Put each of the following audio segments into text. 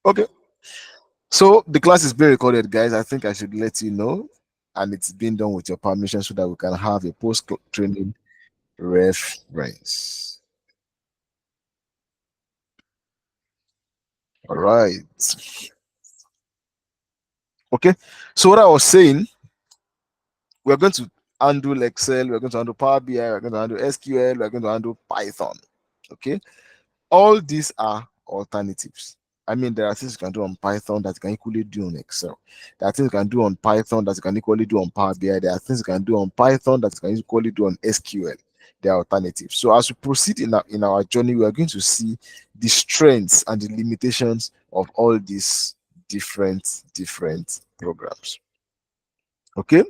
Okay. So the class is being recorded, guys. I think I should let you know, and it's been done with your permission so that we can have a post-training reference. All right. Okay. So what I was saying, we're going to handle Excel, we're going to handle Power BI, we're going to handle SQL, we're going to handle Python. Okay. All these are alternatives. I mean, there are things you can do on Python that you can equally do on Excel. There are things you can do on Python that you can equally do on Power BI. There are things you can do on Python that you can equally do on SQL. They are alternatives. So as we proceed in our journey, we are going to see the strengths and the limitations of all these different programs. Okay.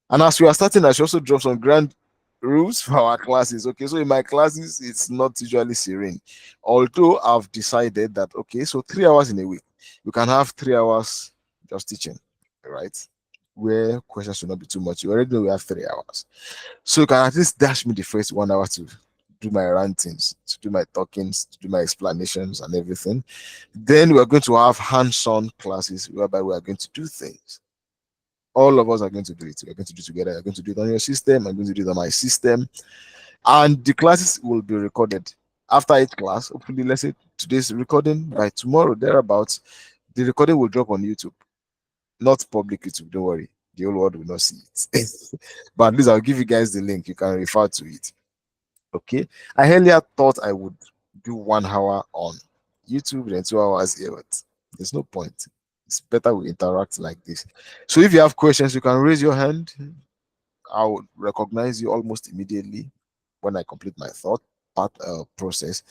And as we are starting, I should also drop some grand rules for our classes. Okay, so in my classes, it's not usually serene. Although I've decided that, okay, so 3 hours in a week, you can have 3 hours just teaching, right? Where questions should not be too much. You already know we have 3 hours. So you can at least dash me the first 1 hour to do my rantings, to do my talkings, to do my explanations and everything. Then we're going to have hands-on classes whereby we are going to do things. All of us are going to do it. We're going to do it together. You're going to do it on your system. I'm going to do it on my system. And the classes will be recorded. After each class, hopefully, let's say today's recording, by tomorrow, thereabouts, the recording will drop on YouTube. Not public YouTube, don't worry. The whole world will not see it. But at least I'll give you guys the link. You can refer to it. Okay. I earlier thought I would do 1 hour on YouTube, then 2 hours here, but there's no point. It's better we interact like this. So if you have questions, you can raise your hand. I'll recognize you almost immediately when I complete my thought process.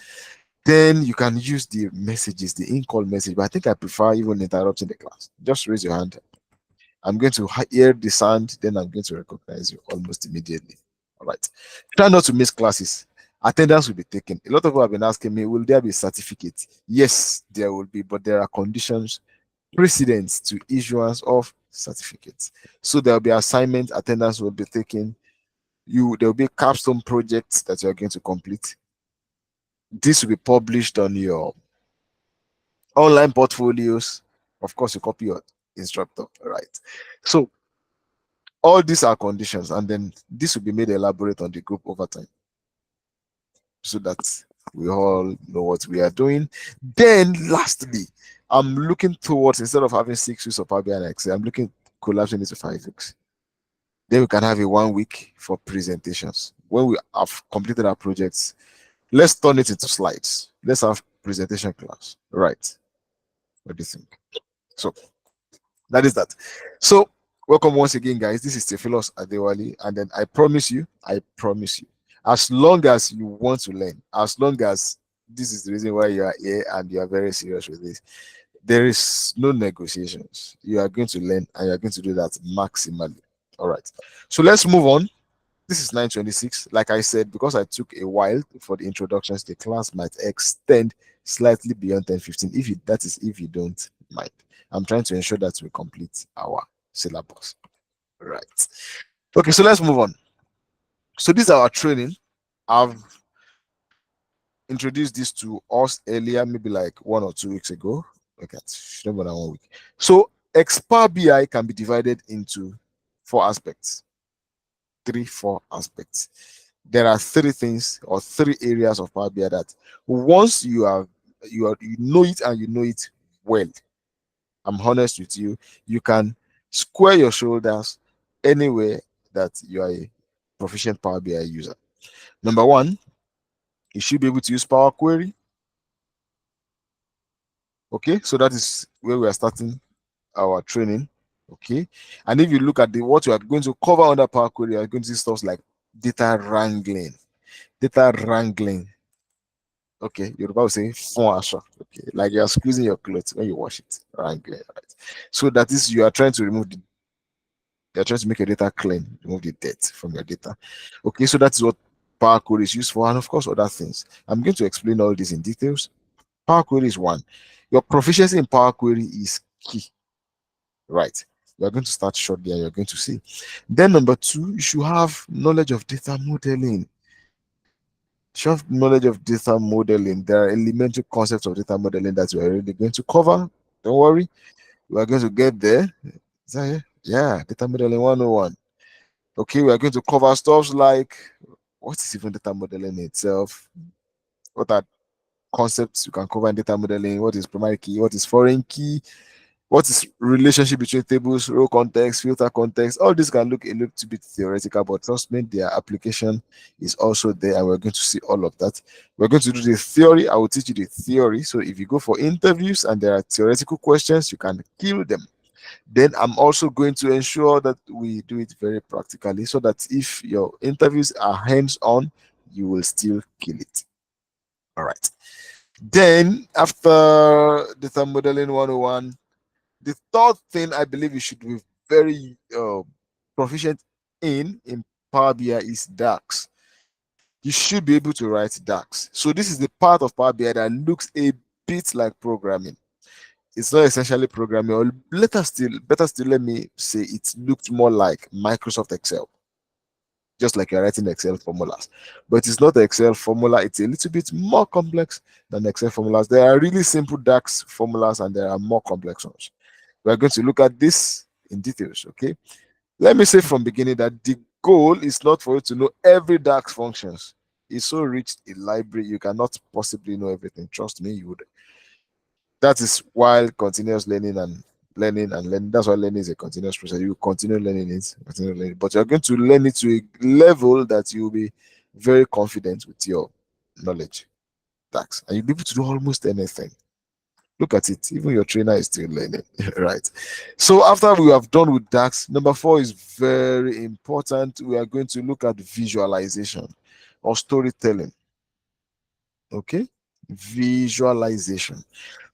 Then you can use the messages, the in-call message, but I think I prefer even interrupting the class. Just raise your hand. I'm going to hear the sound, then I'm going to recognize you almost immediately. All right. Try not to miss classes. Attendance will be taken. A lot of people have been asking me, will there be a certificate? Yes, there will be, but there are conditions precedence to issuance of certificates. So there will be assignment, attendance will be taken. There will be capstone projects that you are going to complete. This will be published on your online portfolios. Of course, you copy your instructor, right? So all these are conditions, and then this will be made elaborate on the group over time so that we all know what we are doing. Then lastly, I'm looking towards, instead of having 6 weeks of Power BI and Excel, I'm looking collapsing into 5 weeks. Then we can have a 1 week for presentations. When we have completed our projects, let's turn it into slides. Let's have presentation class. Right. What do you think? So that is that. So welcome once again, guys. This is Theophilus Adewale, and then I promise you, as long as you want to learn, as long as this is the reason why you are here and you are very serious with this, there is no negotiations. You are going to learn and you are going to do that maximally. All right. So let's move on. This is 9:26. Like I said, because I took a while for the introductions, the class might extend slightly beyond 10:15. That is if you don't mind. I'm trying to ensure that we complete our syllabus. Right. Okay, so let's move on. So this is our training. I've introduced this to us earlier, maybe like 1 or 2 weeks ago. Okay, no more than 1 week. So Power BI can be divided into 4 aspects. 4 aspects. There are 3 things or 3 areas of Power BI that once you know it and you know it well, I'm honest with you, you can square your shoulders anywhere that you are a proficient Power BI user. Number one, you should be able to use Power Query. Okay, so that is where we are starting our training. Okay, and if you look at what you are going to cover under Power Query, you are going to see stuff like data wrangling. Okay, you're about to say fun asha. Okay, like you are squeezing your clothes when you wash it. Wrangling, right? So that is, you are trying to you're trying to make your data clean, remove the dirt from your data. Okay, so that's what Power Query is used for, and of course other things. I'm going to explain all this in details. Power Query is one. Your proficiency in Power Query is key, right? You're going to start shortly and you're going to see. Then number two, you should have knowledge of data modeling. should have knowledge of data modeling. There are elementary concepts of data modeling that we are really going to cover. Don't worry, we are going to get there. Is that it? Yeah, data modeling 101. Okay, we are going to cover stuff like what is even data modeling itself? What are concepts you can cover in data modeling? What is primary key? What is foreign key? What is relationship between tables, row context, filter context? All this can look a little bit theoretical, but trust me, their application is also there, and we're going to see all of that. We're going to do the theory. I will teach you the theory. So if you go for interviews and there are theoretical questions, you can kill them. Then I'm also going to ensure that we do it very practically so that if your interviews are hands-on, you will still kill it. All right. Then after data modeling 101, the third thing I believe you should be very proficient in Power BI is DAX. You should be able to write DAX. So this is the part of Power BI that looks a bit like programming. It's not essentially programming, or better still, let me say it looked more like Microsoft Excel, just like you're writing Excel formulas. But it's not Excel formula, it's a little bit more complex than Excel formulas. There are really simple DAX formulas and there are more complex ones. We're going to look at this in details, okay? Let me say from beginning that the goal is not for you to know every DAX functions. It's so rich a library, you cannot possibly know everything. Trust me, you would. That is why continuous learning and learning. That's why learning is a continuous process. You continue learning it, continue learning, but you're going to learn it to a level that you'll be very confident with your knowledge. DAX, and you'll be able to do almost anything. Look at it, even your trainer is still learning. Right? So after we have done with DAX, number 4 is very important. We are going to look at visualization or storytelling. Okay, visualization.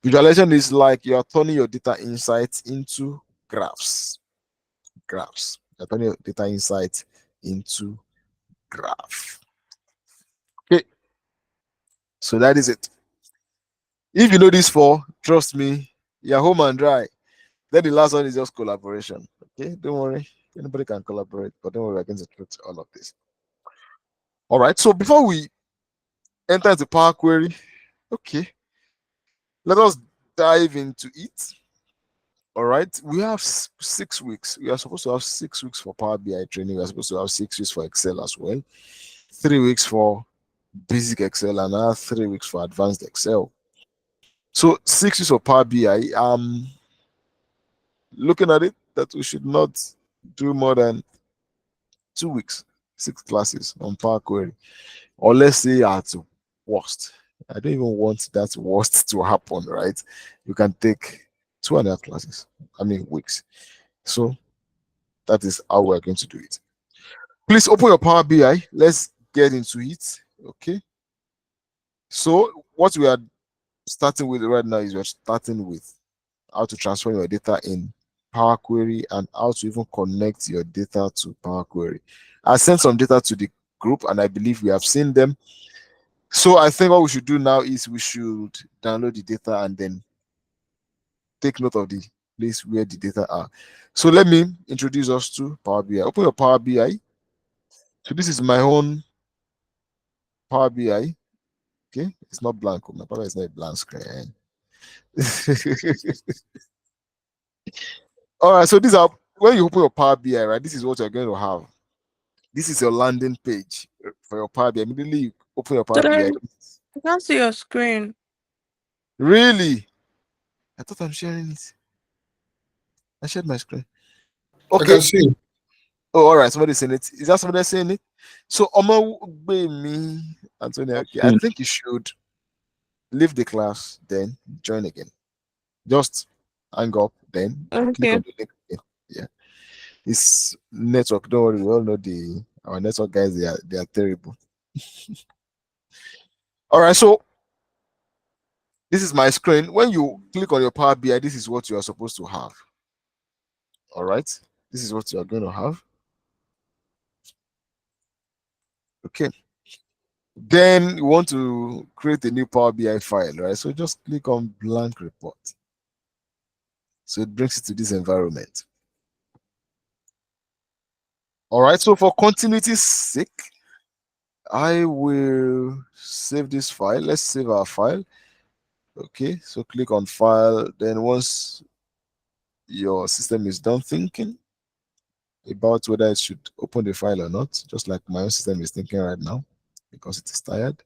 Visualization is like you're turning your data insights into graphs. You're turning your data insights into graph. Okay, so that is it. If you know this 4, trust me, you're home and dry. Then the last one is just collaboration. Okay, don't worry. Anybody can collaborate, but don't worry, we're going to treat all of this. All right, so before we enter into Power Query, okay, let us dive into it. All right, we have 6 weeks. We are supposed to have 6 weeks for Power BI training. We are supposed to have 6 weeks for Excel as well. 3 weeks for basic Excel and another 3 weeks for advanced Excel. So 6 weeks for Power BI. Looking at it, that we should not do more than 2 weeks, 6 classes on Power Query. Or let's say at worst. I don't even want that worst to happen, right? You can take 2.5 classes, weeks. So that is how we're going to do it. Please open your Power BI. Let's get into it. Okay. So what we are starting with right now is we're starting with how to transform your data in Power Query and how to even connect your data to Power Query. I sent some data to the group and I believe we have seen them. So I think what we should do now is we should download the data and then take note of the place where the data are. So let me introduce us to Power BI. Open your Power BI. So this is my own Power BI. Okay, it's not blank. My Power BI is not a blank screen. All right, so these are when you open your Power BI, right? This is what you're going to have. This is your landing page for your Power BI. Immediately you open your Power BI. I can't see your screen. Really? I thought I'm sharing it. I shared my screen. I Okay. can see. Oh, all right. Somebody's saying it. Is that somebody saying it? So, me, Antonio. Okay, I think you should leave the class, then join again. Just hang up, then click Okay. on the link again. Yeah, it's network. Don't worry, we all know our network guys. They are terrible. All right, so this is my screen. When you click on your Power BI, this is what you are supposed to have. All right, this is what you are going to have. Okay. Then you want to create a new Power BI file, right? So just click on blank report. So it brings it to this environment. All right. So for continuity's sake, I will save this file. Let's save our file. Okay, so click on file. Then once your system is done thinking about whether it should open the file or not, just like my own system is thinking right now because it is tired.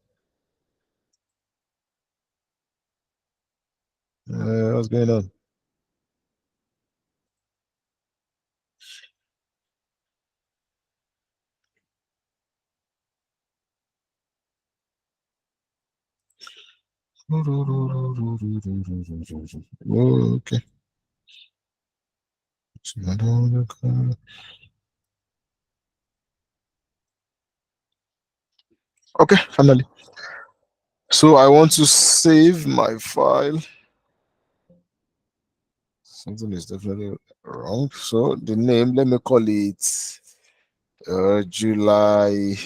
What's going on? Oh, okay. Okay, finally. So I want to save my file. Something is definitely wrong. So the name, let me call it July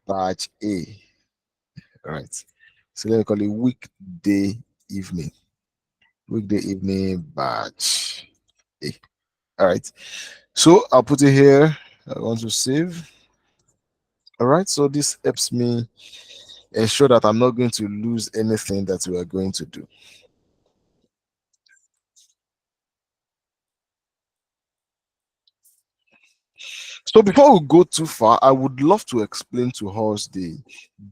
batch A. All right. So let me call it weekday evening. Weekday evening batch A. All right. So I'll put it here. I want to save. All right. So this helps me ensure that I'm not going to lose anything that we are going to do. So before we go too far, I would love to explain to us the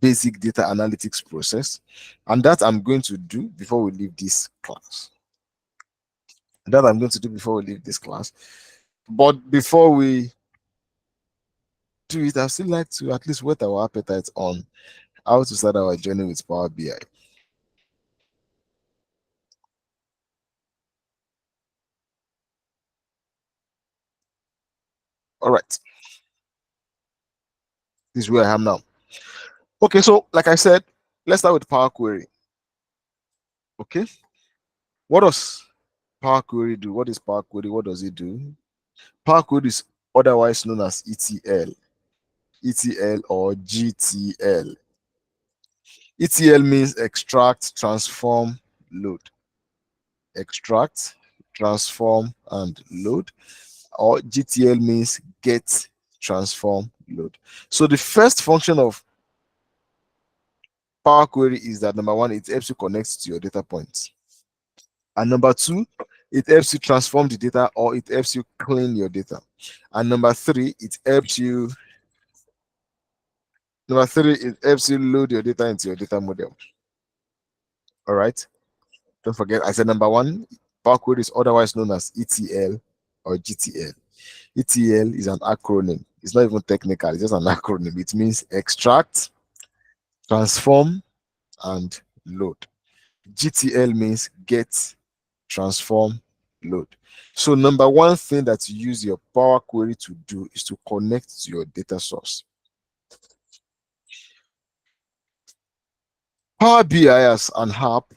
basic data analytics process, and that I'm going to do before we leave this class. That I'm going to do before we leave this class. But before we do it, I still like to at least whet our appetite on how to start our journey with Power BI. All right, this is where I am now. Okay, so like I said, let's start with Power Query. Okay, what does Power Query do? What is Power Query? What does it do? Power Query is otherwise known as ETL or GTL. ETL means extract, transform, load. Extract, transform, and load. Or GTL means get, transform, load. So the first function of Power Query is that number one, it helps you connect to your data points. And number two, it helps you transform the data or it helps you clean your data. And number three, it helps you load your data into your data model. All right. Don't forget, I said number one, Power Query is otherwise known as ETL or GTL. ETL is an acronym. It's not even technical, it's just an acronym. It means extract, transform, and load. GTL means get, transform, load. So number one thing that you use your Power Query to do is to connect to your data source. Power BI as an app,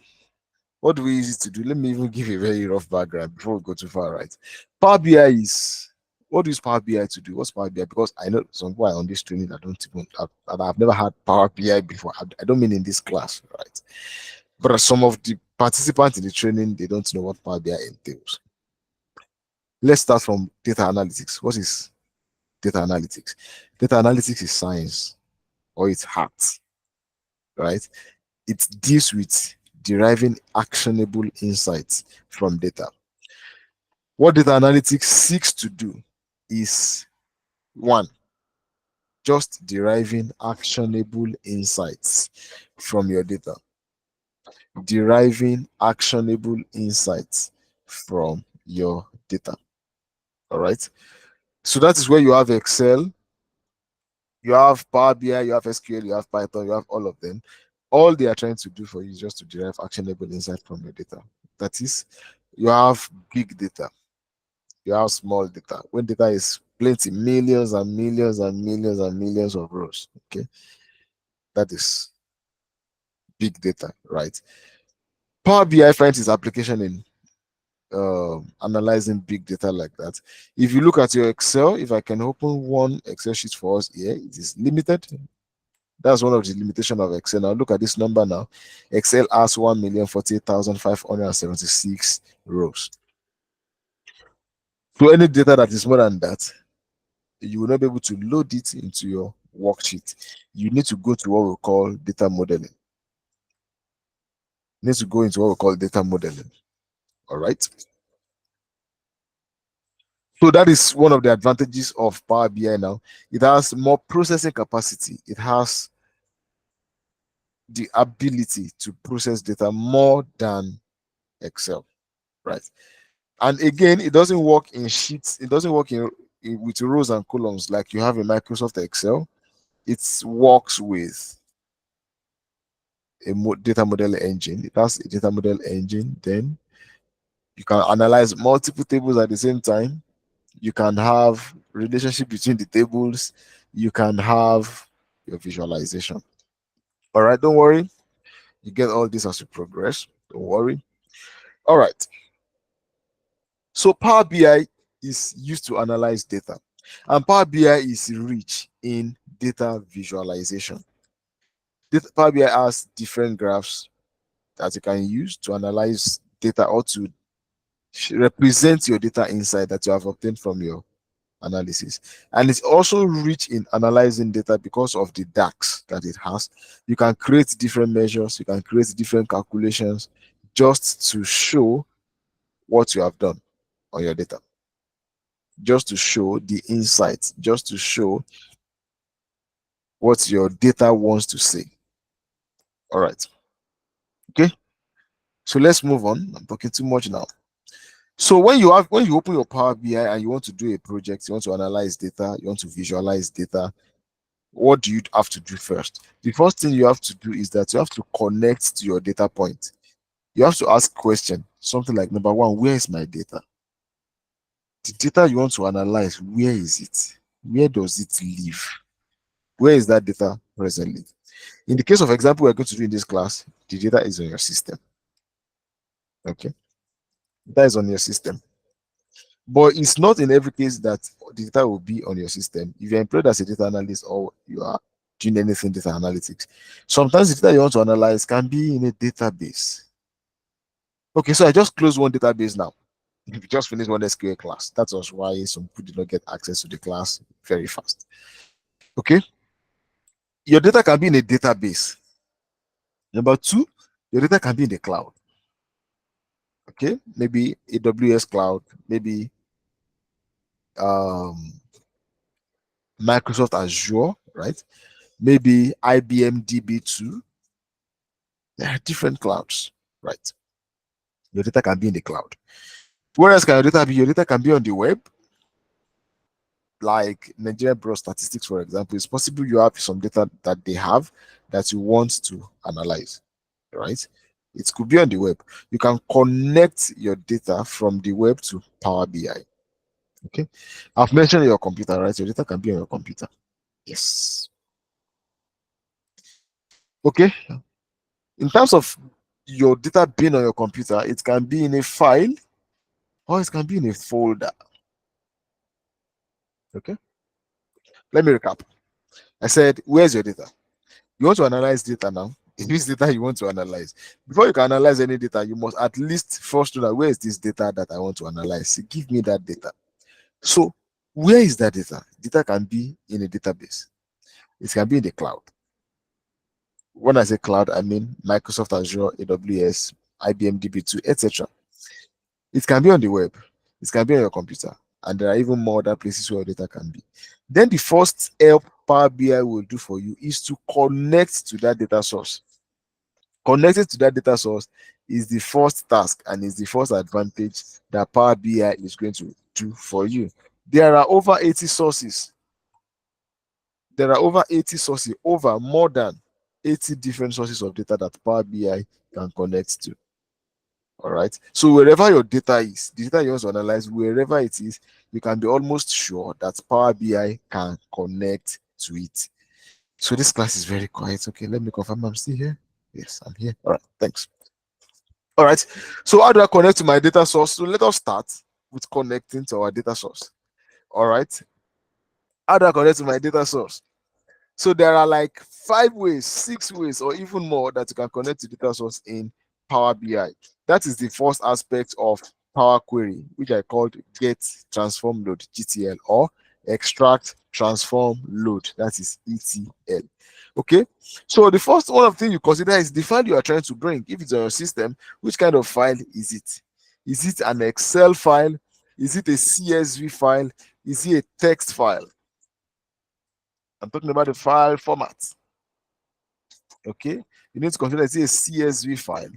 what do we use it to do? Let me even give a very rough background before we go too far, right? Power BI is, what is Power BI to do? What's Power BI? Because I know some people are on this training that don't even have, that I've never had Power BI before. I don't mean in this class, right? But some of the participants in the training, they don't know what Power BI entails. Let's start from data analytics. What is data analytics? Data analytics is science, or it's art, right? It deals with deriving actionable insights from data. What data analytics seeks to do is one, just deriving actionable insights from your data. Deriving actionable insights from your data. All right. So that is where you have Excel, you have Power BI, you have SQL, you have Python, you have all of them. All they are trying to do for you is just to derive actionable insight from your data. That is, you have big data, you have small data. When data is plenty, millions and millions and millions and millions of rows, okay, that is big data, right? Power BI finds its application in analyzing big data like that. If you look at your Excel, if I can open one Excel sheet for us here, it is limited. That's one of the limitations of Excel. Now look at this number now. Excel has 1,048,576 rows. So any data that is more than that, you will not be able to load it into your worksheet. You need to go to what we call data modeling. You need to go into what we call data modeling. All right. So that is one of the advantages of Power BI now. It has more processing capacity. It has the ability to process data more than Excel, right? And again, it doesn't work in sheets. It doesn't work with rows and columns like you have in Microsoft Excel. It works with a data model engine. It has a data model engine. Then you can analyze multiple tables at the same time. You can have relationship between the tables. You can have your visualization. All right, don't worry. You get all this as you progress. Don't worry. All right. So Power BI is used to analyze data, and Power BI is rich in data visualization. Power BI has different graphs that you can use to analyze data or to represent your data insight that you have obtained from your analysis. And it's also rich in analyzing data because of the DAX that it has. You can create different measures, you can create different calculations just to show what you have done on your data, just to show the insights, just to show what your data wants to say. All right. Okay. So let's move on. I'm talking too much now. So when you open your Power BI and you want to do a project, you want to analyze data, you want to visualize data, what do you have to do first? The first thing you have to do is that you have to connect to your data point. You have to ask question, something like number one, where is my data? The data you want to analyze, where is it? Where does it live? Where is that data presently? In the case of example we're going to do in this class, the data is on your system. Okay, that is on your system. But it's not in every case that the data will be on your system. If you're employed as a data analyst or you are doing anything data analytics, sometimes the data you want to analyze can be in a database. Okay, so I just closed one database now. We just finished one SQL class. That was why some people did not get access to the class very fast. Okay, your data can be in a database. Number two, your data can be in the cloud. Okay, maybe AWS cloud, maybe um, Microsoft Azure, right? Maybe IBM DB2. There are different clouds, right? Your data can be in the cloud. Where else can your data be? Your data can be on the web, like Nigerian Bureau of Statistics, for example. It's possible you have some data that they have that you want to analyze, right? It could be on the web. You can connect your data from the web to Power BI. Okay, I've mentioned your computer, right? Your data can be on your computer. Yes. Okay. In terms of your data being on your computer, it can be in a file or it can be in a folder. Okay. Let me recap. I said, where's your data? You want to analyze data now. Which data you want to analyze? Before you can analyze any data, you must at least first know that where is this data that I want to analyze? Give me that data. So, where is that data? Data can be in a database. It can be in the cloud. When I say cloud, I mean Microsoft Azure, AWS, IBM DB2, etc. It can be on the web. It can be on your computer. And there are even more other places where your data can be. Then the first help Power BI will do for you is to connect to that data source. Connecting to that data source is the first task and is the first advantage that Power BI is going to do for you. There are over 80 sources. There are over 80 sources, over more than 80 different sources of data that Power BI can connect to. All right. So wherever your data is, the data you want to analyze, wherever it is, you can be almost sure that Power BI can connect to it. So this class is very quiet. Okay, let me confirm I'm still here. Yes, I'm here. All right, thanks. All right. So how do I connect to my data source? So let us start with connecting to our data source. All right. How do I connect to my data source? So there are like 5 ways, 6 ways, or even more that you can connect to data source in Power BI. That is the first aspect of Power Query, which I called Get Transform Load GTL or extract, transform, load. That is ETL. Okay, so the first one of thing you consider is the file you are trying to bring. If it's on your system, which kind of file is it? Is it an Excel file? Is it a CSV file? Is it a text file? I'm talking about the file format. Okay, you need to consider, is it a CSV file?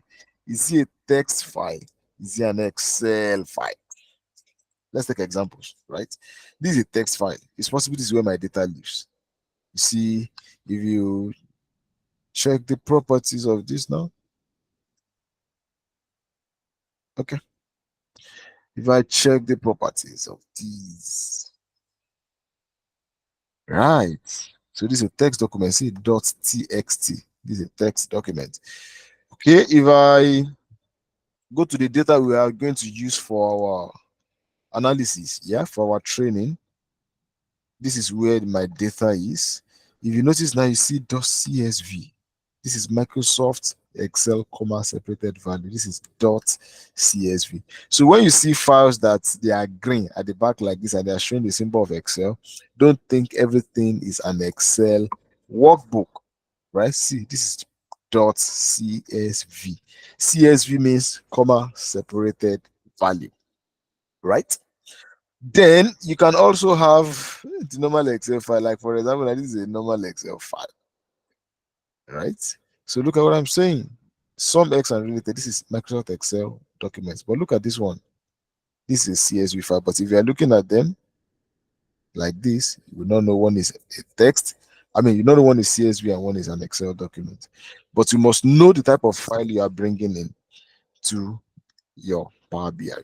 Is it a text file? Is it an Excel file? Let's take examples, right? This is a text file. It's possible this is where my data lives. You see, if you check the properties of this now, okay. If I check the properties of these, right? So this is a text document. See .txt. This is a text document. Okay, if I go to the data we are going to use for our analysis, yeah, for our training, this is where my data is. If you notice now, you see .csv. This is Microsoft Excel comma separated value. This is .csv. So when you see files that they are green at the back like this and they are showing the symbol of Excel, don't think everything is an Excel workbook, right? See, this is .csv. CSV means comma separated value, right? Then you can also have the normal Excel file. Like for example, like this is a normal Excel file, right? So look at what I'm saying. Some X and related. This is Microsoft Excel documents. But look at this one. This is CSV file. But if you are looking at them like this, you will not know one is a text. I mean, you don't know one is CSV and one is an Excel document. But you must know the type of file you are bringing in to your Power BI.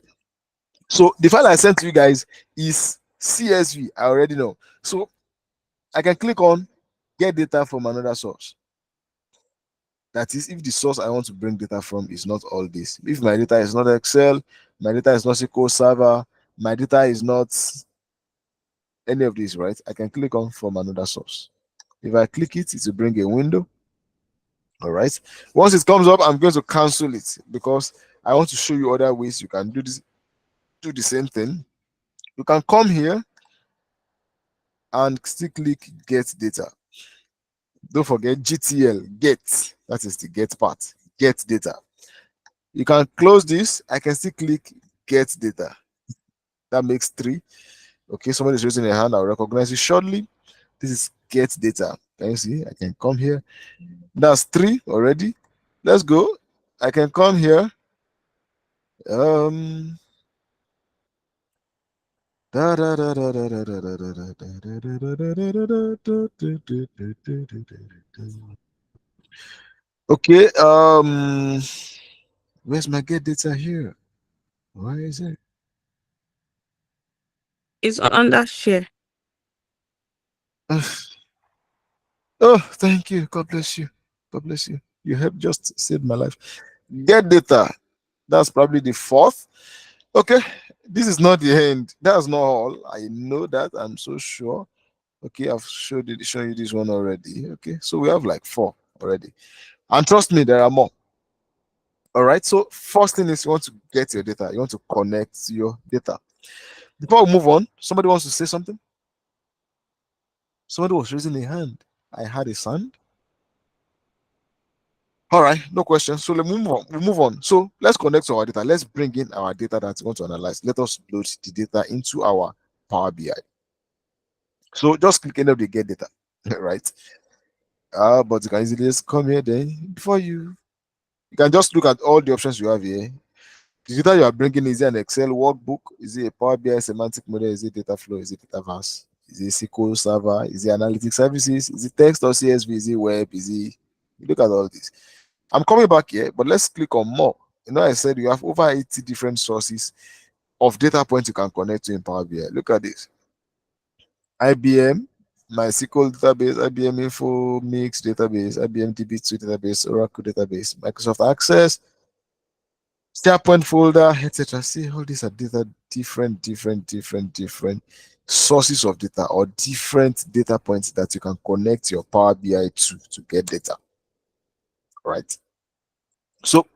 So the file I sent to you guys is CSV. I already know. So I can click on get data from another source. That is, if the source I want to bring data from is not all this. If my data is not Excel, my data is not SQL Server, my data is not any of these, right? I can click on from another source. If I click it, it will bring a window. All right. Once it comes up, I'm going to cancel it because I want to show you other ways you can do this, do the same thing. You can come here and still click get data. Don't forget GTL, get. That is the get part. Get data. You can close this. I can still click get data. That makes 3. Okay, somebody is raising a hand. I'll recognize it shortly. This is get data. Can you see? I can come here. That's 3 already. Let's go. I can come here. Okay. Where's my get data here? Where is it? It's under share. Oh, thank you. God bless you. God bless you. You have just saved my life. Get data. That's probably the 4th. Okay. This is not the end. That's not all. I know that. I'm so sure. Okay, I've shown you this one already. Okay, so we have like 4 already. And trust me, there are more. All right. So first thing is you want to get your data. You want to connect to your data. Before we move on, somebody wants to say something. Somebody was raising a hand. I had a sound. All right, no question. So let's move on. We move on. So let's connect to our data. Let's bring in our data that we want to analyze. Let us load the data into our Power BI. So just click any of the get data, right? But you can easily just come here then. Before you can just look at all the options you have here. The data you are bringing, is it an Excel workbook? Is it a Power BI semantic model? Is it data flow? Is it data vars? Is it SQL Server? Is it analytics services? Is it text or CSV? Is it web? Is it? Look at all this. I'm coming back here, but let's click on more. You know, I said you have over 80 different sources of data points you can connect to in Power BI. Look at this. IBM, MySQL database, IBM Info Mix database, IBM DB2 database, Oracle database, Microsoft Access, SharePoint folder, etc. See, all these are data, different sources of data or different data points that you can connect your Power BI to get data. Right. So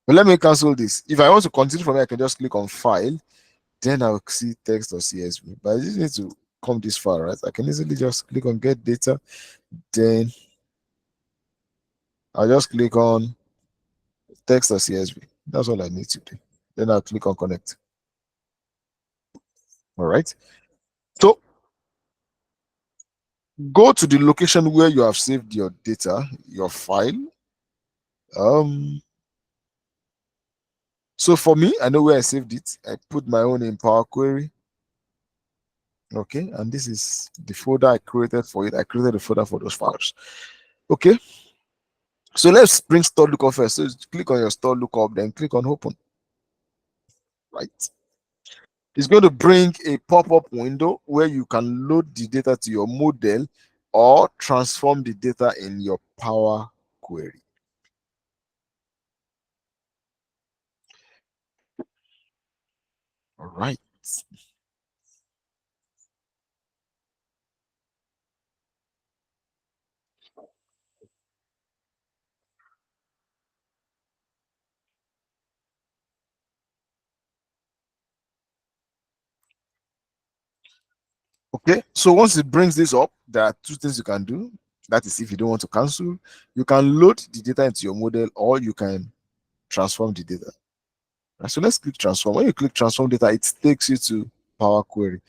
let me cancel this. If I want to continue from here, I can just click on file, then I'll see text or CSV. But I just need to come this far, right? I can easily just click on get data, then I'll just click on text or CSV. That's all I need to do. Then I'll click on connect. All right. So go to the location where you have saved your data, your file. Um, so for me, I know where I saved it. I put my own in Power Query. Okay, and this is the folder I created for it. I created a folder for those files. Okay, so let's bring store lookup first. So click on your store lookup, then click on open. Right. It's going to bring a pop-up window where you can load the data to your model or transform the data in your Power Query. All right. Okay, so once it brings this up, there are two things you can do. That is, if you don't want to cancel, you can load the data into your model or you can transform the data. Right, so let's click transform. When you click transform data, it takes you to Power Query.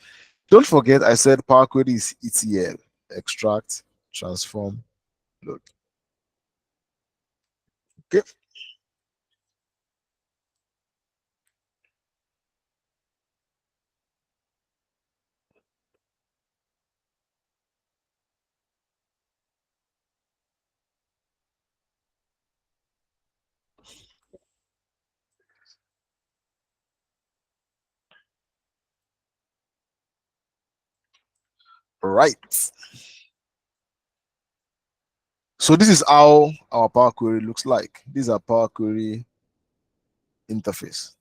Don't forget, I said Power Query is ETL, extract, transform, load. Okay, right. So this is how our Power Query looks like. These are Power Query interface.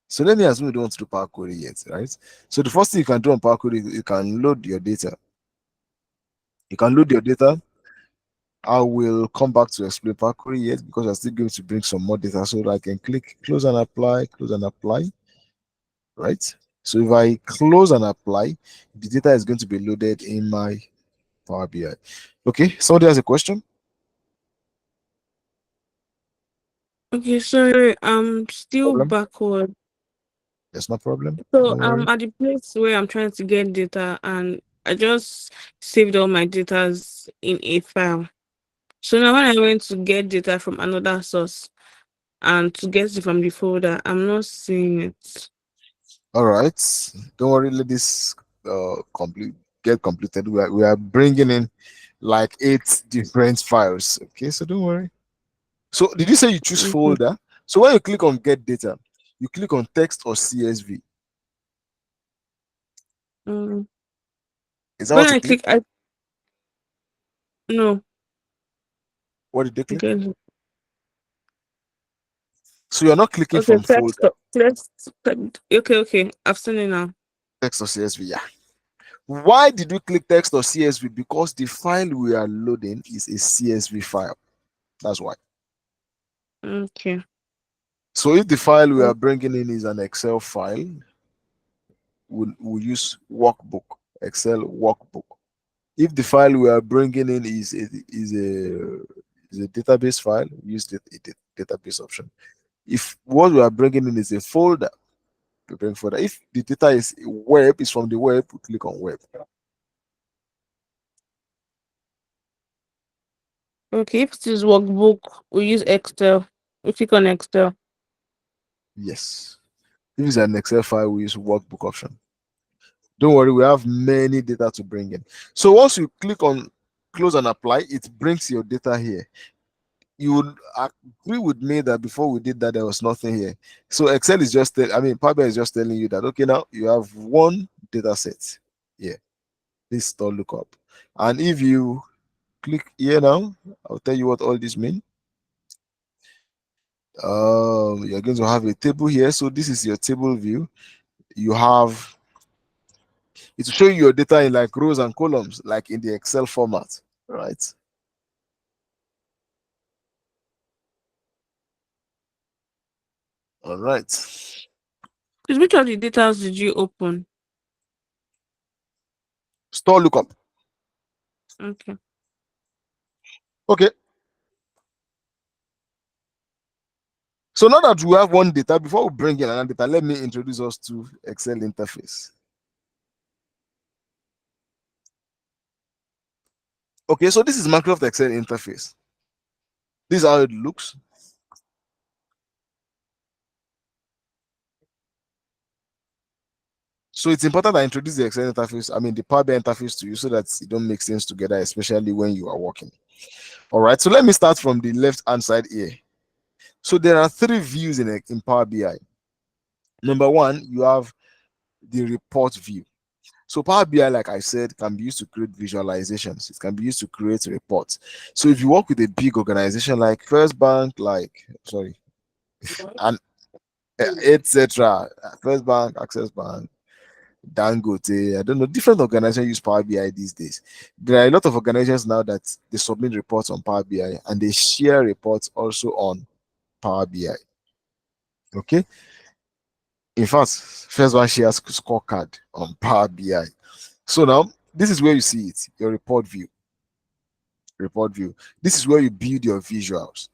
So let me assume you don't want to do Power Query yet, right? So the first thing you can do on Power Query, you can load your data. You can load your data. I will come back to explain Power Query yet because I'm still going to bring some more data. So I can click close and apply, right? So if I close and apply, the data is going to be loaded in my Power BI. Okay, somebody has a question? Okay, sorry, I'm still Problem? backward. There's no problem. So Don't I'm worry. at the place where I'm trying to get data, and I just saved all my datas in a file. So now when I went to get data from another source and to get it from the folder, I'm not seeing it. All right. Don't worry. Let this get completed. We are bringing in like 8 different files. Okay, so don't worry. So did you say you choose Okay. folder? So when you click on get data, you click on text or CSV. Um, Is that when what you I click? click, I no. What did they click? Okay. So you're not clicking Okay. from folder, Okay. Okay. I've seen it now. text or CSV. Yeah. Why did we click text or CSV? Because the file we are loading is a CSV file. That's why. Okay. So if the file we are bringing in is an Excel file, we'll use workbook, Excel workbook. If the file we are bringing in is a database file, we use the database option. If what we are bringing in is a folder, we bring folder. If the data is web, is from the web, we click on web. Okay. If it is workbook, we use Excel. We click on Excel. Yes. If it's an Excel file, we use workbook option. Don't worry, we have many data to bring in. So once you click on close and apply, it brings your data here. You would agree with me that before we did that, there was nothing here. So Excel is just, Power BI is just telling you that, okay, now you have one data set here. This store lookup. And if you click here now, I'll tell you what all this mean. You're going to have a table here. So this is your table view. You have it will show you your data in like rows and columns, like in the Excel format, right? All right. Please, which of the details did you open? Store lookup. Okay. Okay. So now that we have one data, before we bring in another data, let me introduce us to Excel interface. Okay, so this is Microsoft Excel interface. This is how it looks. So it's important I introduce the Excel interface, I mean the Power BI interface to you so that you don't mix things together, especially when you are working. All right, so let me start from the left hand side here. So there are three views in Power BI. Number one, you have the report view. So Power BI, like I said, can be used to create visualizations. It can be used to create reports. So if you work with a big organization like First Bank, and etc. First Bank, Access Bank, Dangote, I don't know, different organizations use Power BI these days. There are a lot of organizations now that they submit reports on Power BI and they share reports also on Power BI. Okay. In fact, First Bank shares scorecard on Power BI. So now this is where you see it, your report view. Report view. This is where you build your visuals.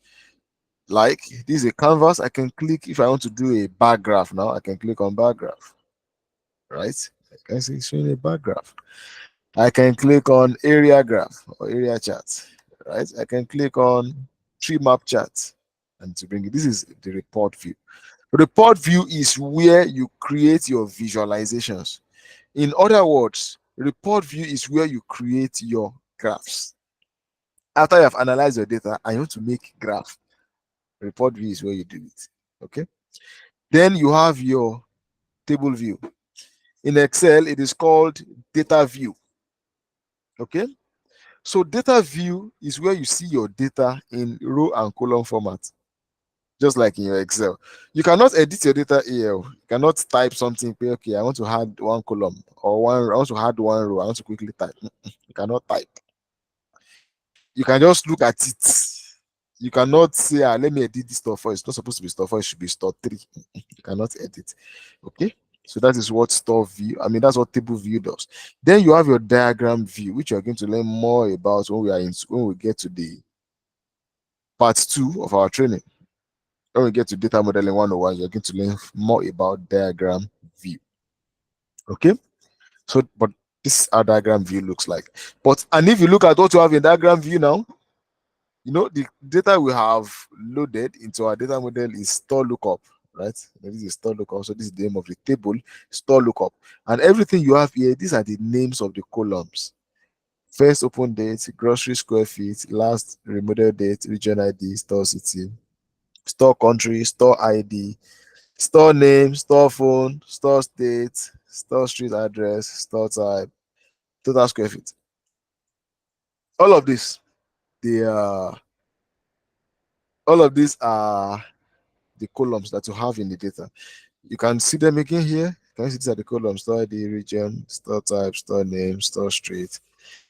Like this is a canvas. I can click if I want to do a bar graph now. I can click on bar graph, right? I can see it's showing a bar graph. I can click on area graph or area chart, right? I can click on tree map chart and to bring it. This is the report view. Report view is where you create your visualizations. In other words, report view is where you create your graphs. After you have analyzed your data and you want to make graph, report view is where you do it. Okay. Then you have your table view. In Excel, it is called data view. Okay. So data view is where you see your data in row and column format, just like in your Excel. You cannot edit your data here. You cannot type something. Okay, I want to add one column or one. I want to add one row. I want to quickly type. You cannot type. You can just look at it. You cannot say, let me edit this store 4. It's not supposed to be store 4. It should be store 3. You cannot edit. Okay. So that is what store view. I mean, that's what table view does. Then you have your diagram view, which you're going to learn more about when we get to the part 2 of our training. When we get to data modeling 101, you're going to learn more about diagram view. Okay. So, but this is how diagram view looks like. But and if you look at what you have in diagram view now, you know the data we have loaded into our data model is store lookup, right? This is store lookup. So this is the name of the table, store lookup, and everything you have here. These are the names of the columns. First open date, grocery square feet, last remodel date, region ID, store city, store country, store ID, store name, store phone, store state, store street address, store type, total square feet. All of this, they are all of these are the columns that you have in the data. You can see them again here. Can you see these are the columns? Store ID, region, store type, store name, store street,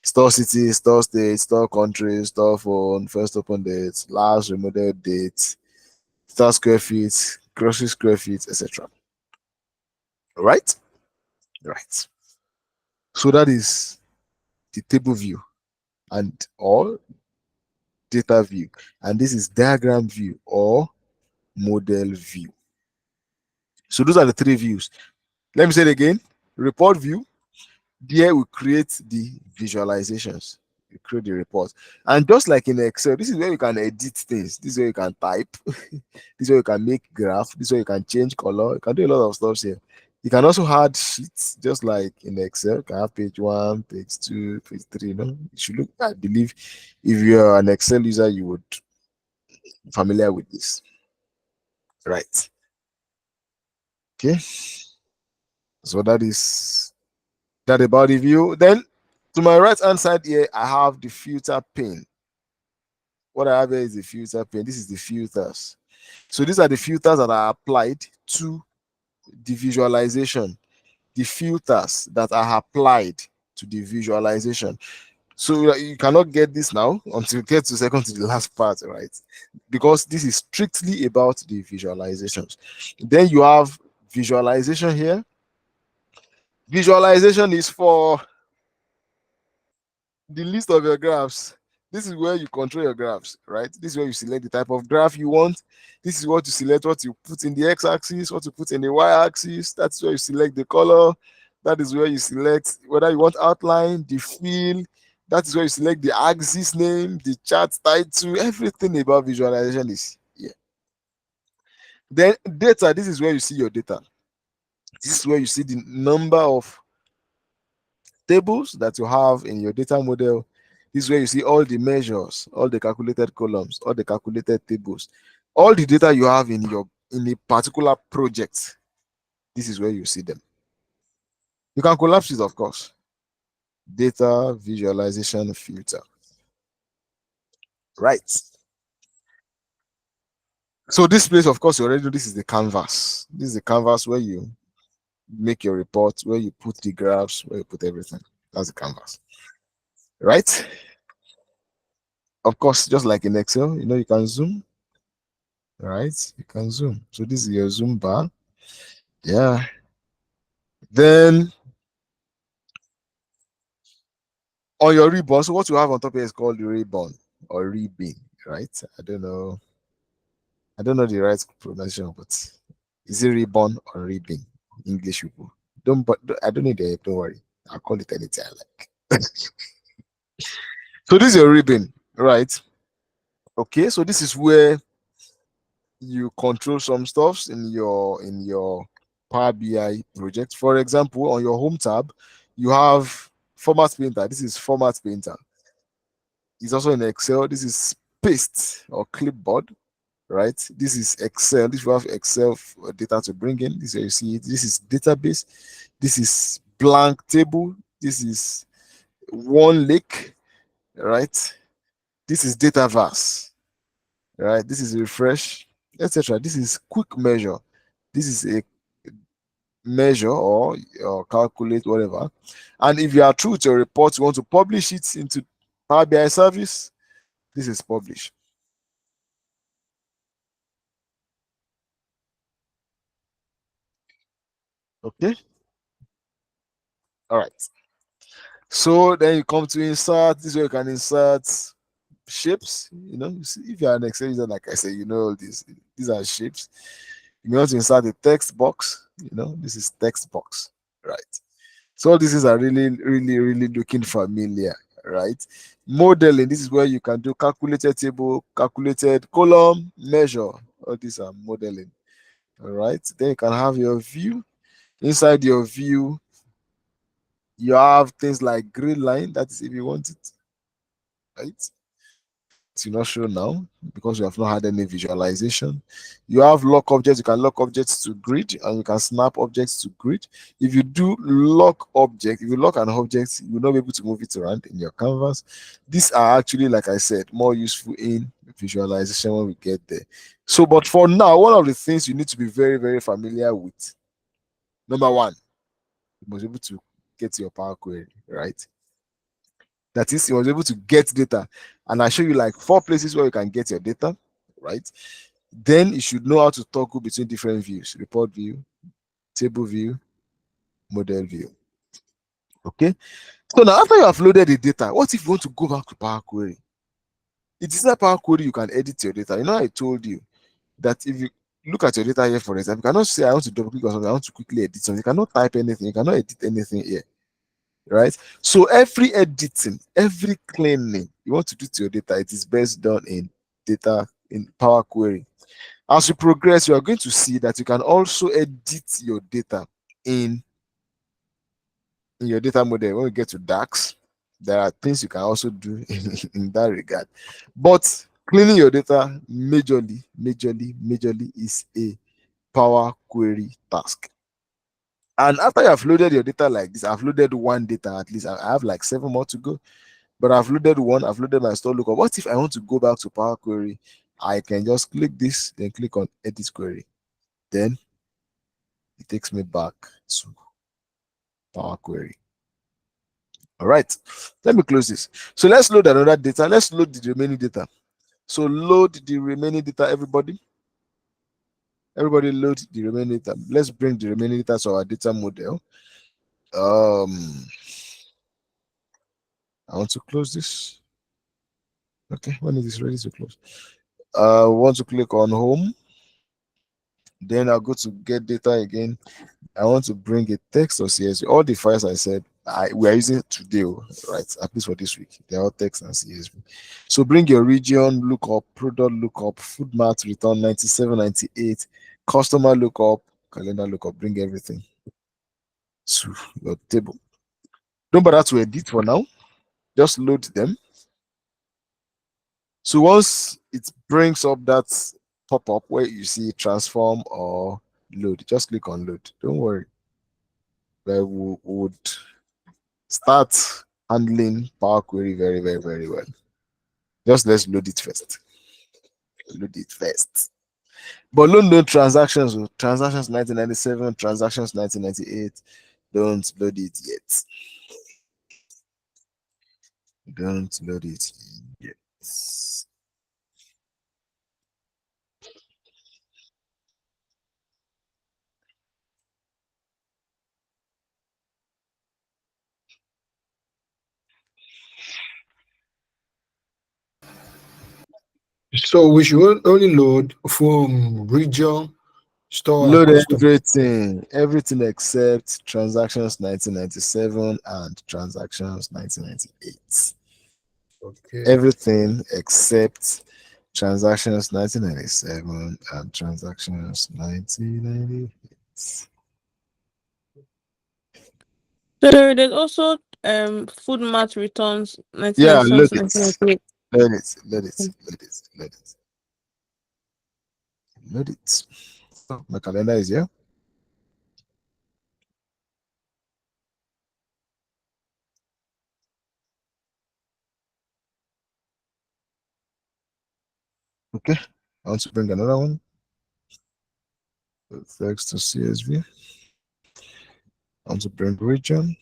store city, store state, store country, store phone, first open date, last remodel date, store square feet, grocery square feet, etc. Right? Right. So that is the table view and or data view. And this is diagram view or model view. So those are the three views. Let me say it again. Report view. There we create the visualizations. We create the report. And just like in Excel, this is where you can edit things. This is where you can type. This is where you can make graph. This is where you can change color. You can do a lot of stuff here. You can also add sheets, just like in Excel. You can have page 1, page 2, page 3. You know, you should look. I believe if you're an Excel user, you would be familiar with this. Right. Okay. So that is that about the view. Then to my right hand side here, I have the filter pane. What I have here is the filter pane. This is the filters. So these are the filters that are applied to the visualization. The filters that are applied to the visualization. So you cannot get this now until you get to second to the last part, right? Because this is strictly about the visualizations. Then you have visualization here. Visualization is for the list of your graphs. This is where you control your graphs, right? This is where you select the type of graph you want. This is what you select, what you put in the x-axis, what you put in the y-axis. That's where you select the color. That is where you select whether you want outline, the fill. That is where you select the axis name, the chart title, everything about visualization is here. Then data, this is where you see your data. This is where you see the number of tables that you have in your data model. This is where you see all the measures, all the calculated columns, all the calculated tables, all the data you have in a particular project. This is where you see them. You can collapse it, of course. Data visualization filter. Right. So this place, of course, you already know this is the canvas. This is the canvas where you make your report, where you put the graphs, where you put everything. That's the canvas. Right? Of course, just like in Excel, you can zoom. Right? You can zoom. So this is your zoom bar. Yeah. Then on your ribbon, so what you have on top here is called the ribbon or ribbon, right? I don't know the right pronunciation, but is it ribbon or ribbon? English people. I don't need it, don't worry. I'll call it anything I like. So this is your ribbon, right? Okay, so this is where you control some stuffs in your Power BI project. For example, on your home tab, you have format painter. This is format painter. It's also in Excel. This is paste or clipboard, right? This is Excel. This will have Excel data to bring in. This is where you see it. This is database. This is blank table. This is one lake, right? This is data vars, right? This is refresh, etc. This is quick measure. This is a measure or calculate whatever. And if you are true to your report, you want to publish it into Power BI service, this is publish. Okay. All right. So then you come to insert. This way you can insert shapes. You see, if you are an Excel user, like I say, all these are shapes. You want to insert a text box. This is text box, right? So all these are really, really, really looking familiar, right? Modeling, this is where you can do calculated table, calculated column, measure. All these are modeling, all right? Then you can have your view. Inside your view, you have things like grid line. That is if you want it, right? It's not show now because you have not had any visualization. You have lock objects. You can lock objects to grid and you can snap objects to grid. If you do lock object, if you lock an object, you will not be able to move it around in your canvas. These are actually, like I said, more useful in visualization when we get there. So, but for now, one of the things you need to be very, very familiar with, number one, you must be able to get your Power Query, right? That is, you was able to get data. And I show you like 4 places where you can get your data, right? Then you should know how to toggle between different views: report view, table view, model view. Okay. So now after you have loaded the data, what if you want to go back to Power Query? It is not Power Query you can edit your data. I told you that if you look at your data here, for example, you cannot say I want to double click on something, I want to quickly edit something. You cannot type anything, you cannot edit anything here. Right? So every editing, every cleaning you want to do to your data, it is best done in Power Query. As you progress, you are going to see that you can also edit your data in your data model. When we get to DAX, there are things you can also do in that regard. But cleaning your data majorly is a Power Query task. And after you have loaded your data like this, I've loaded one data at least. I have like 7 more to go. But I've loaded one, I've loaded my store lookup. What if I want to go back to Power Query? I can just click this, then click on Edit Query. Then it takes me back to Power Query. All right, let me close this. So let's load another data. Let's load the remaining data. So load the remaining data, everybody. Everybody load the remaining data. Let's bring the remaining data to our data model. I want to close this. Okay, when it is ready to close, want to click on home. Then I'll go to get data again. I want to bring a text or CSV. All the files I said we are using today, right? At least for this week, they're all text and CSV. So bring your region lookup, product lookup, food mat return 97, 98, customer lookup, calendar lookup. Bring everything to your table. Don't bother to edit for now. Just load them. So once it brings up that pop-up where you see transform or load, just click on load. Don't worry. We would start handling Power Query very, very, very well. Just let's load it first. Load it first. But load no transactions. Transactions 1997, transactions 1998. Don't load it yet. Don't load it yet. So we should only load from region, store, and Load custom. everything except transactions 1997 and transactions 1998. Okay. Everything except transactions 1997 and transactions 1998. So there's also food mat returns Yeah, 1997 load to it. 1998. Load it. Load it. Load it. Load it. Load it. So my calendar is here. Okay. I want to bring another one. Text to CSV. I want to bring region.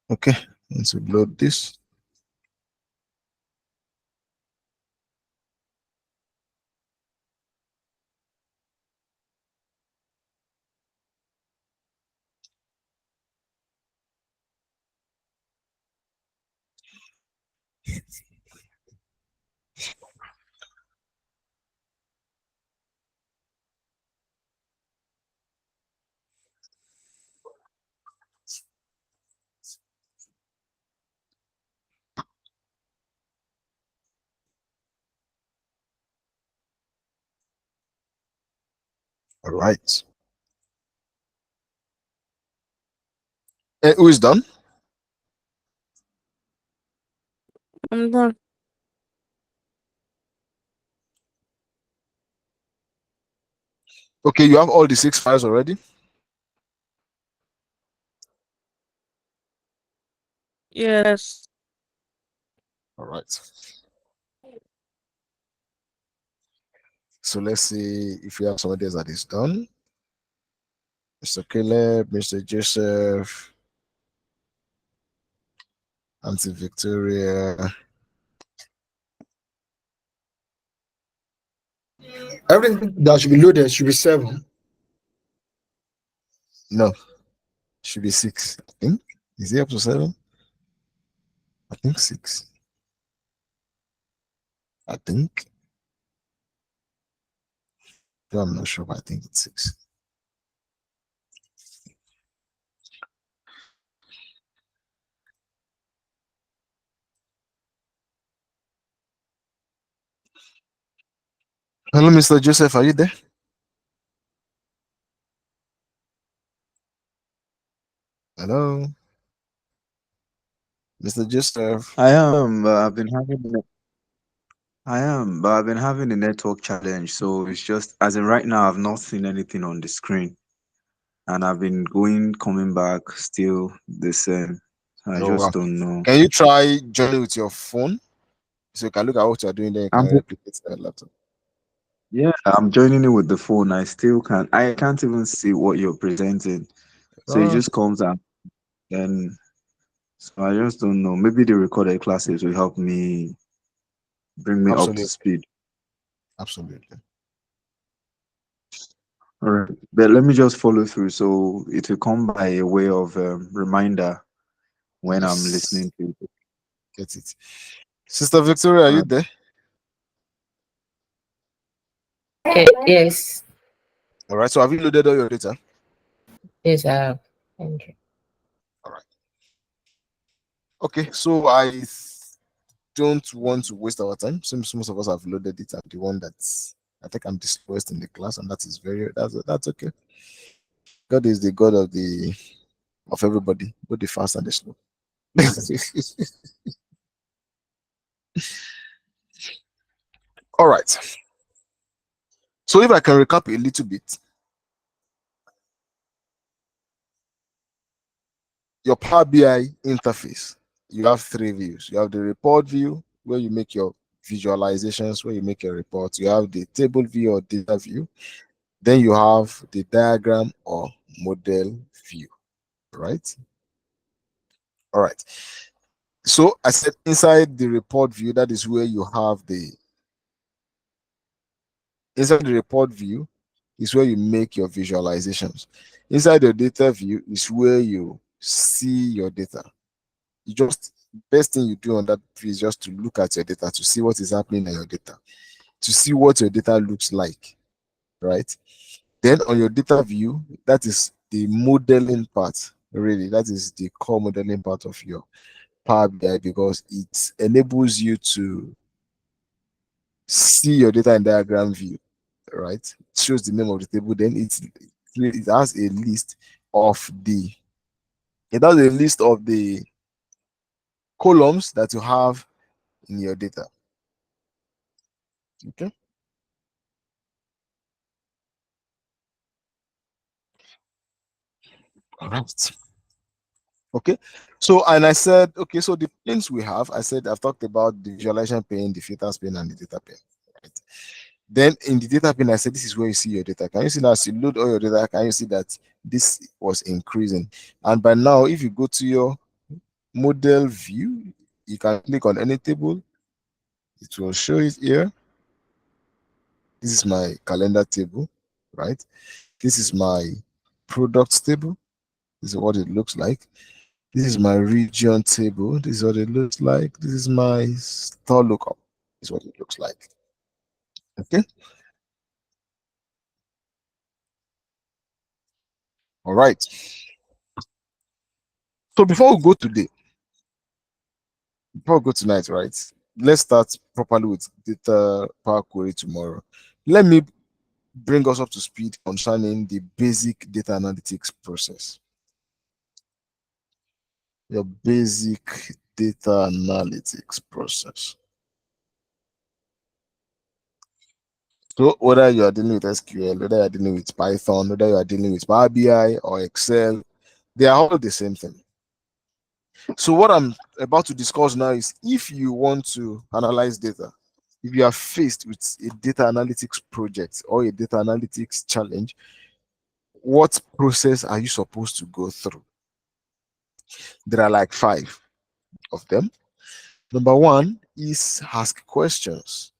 Okay. I want to load this. All right. Who is done? I'm done. Okay, you have all the 6 files already. Yes. All right. So let's see if we have somebody else that is done. Mr. Caleb, Mr. Joseph, Auntie Victoria. Everything that should be loaded should be 7. No, should be 6. I think. Is he up to 7? I think 6. I think. No, I'm not sure, but I think it's 6. Hello, Mr. Joseph, are you there? Hello, Mr. Joseph. I am. I've been having I am, but I've been having a network challenge, so it's just as in right now, I've not seen anything on the screen, and I've been going, coming back, still the same. So I Oh just wow. don't know. Can you try joining with your phone so you can look at what you're doing? Then you I'm can replicate the laptop. Yeah, I'm joining in with the phone. I still can't. I can't even see what you're presenting. So it Oh, just comes out, and so I just don't know. Maybe the recorded classes will help me bring me up to absolutely, speed. absolutely. All right, but let me just follow through. So it will come by a way of reminder when I'm Yes, listening to it. get it. Sister Victoria, are All you right. there? Yes, All right. So have you loaded all your data? yes, I have. Thank you. All right. Okay. So don't want to waste our time. Since most of us have loaded it, I'm the one that's I think I'm the slowest in the class, and that is that's okay. God is the God of everybody, both the fast and the slow. All right. So if I can recap a little bit, your Power BI interface, you have three views. You have the report view where you make your visualizations, where you make your reports. You have the table view or data view. Then you have the diagram or model view, right? All right. So I said inside the report view, that is where you have the inside the report view is where you make your visualizations. Inside the data view is where you see your data. You just best thing you do on that view is just to look at your data to see what is happening in your data, to see what your data looks like, right? Then on your data view, that is the modeling part. Really, that is the core modeling part of your Power BI because it enables you to see your data in diagram view, right? It shows the name of the table. Then it has a list of the it has a list of the columns that you have in your data. Okay. All right. Okay. So and I said, okay, so the panes we have, I said I've talked about the visualization pane, the filters pane, and the data pane. Right. Then in the data pane, I said this is where you see your data. Can you see that as you load all your data? Can you see that this was increasing? And by now, if you go to your model view, you can click on any table, it will show it here. This is my calendar table, right? This is my products table. This is what it looks like. This is my region table. This is what it looks like. This is my store lookup. This is what it looks like. Okay. All right. So before we go tonight, right? Let's start properly with data Power Query tomorrow. Let me bring us up to speed concerning the basic data analytics process. Your basic data analytics process. So whether you are dealing with SQL, whether you are dealing with Python, whether you are dealing with Power BI or Excel, they are all the same thing. So what I'm about to discuss now is if you want to analyze data, if you are faced with a data analytics project or a data analytics challenge, what process are you supposed to go through? There are like 5 of them. Number 1 is ask questions.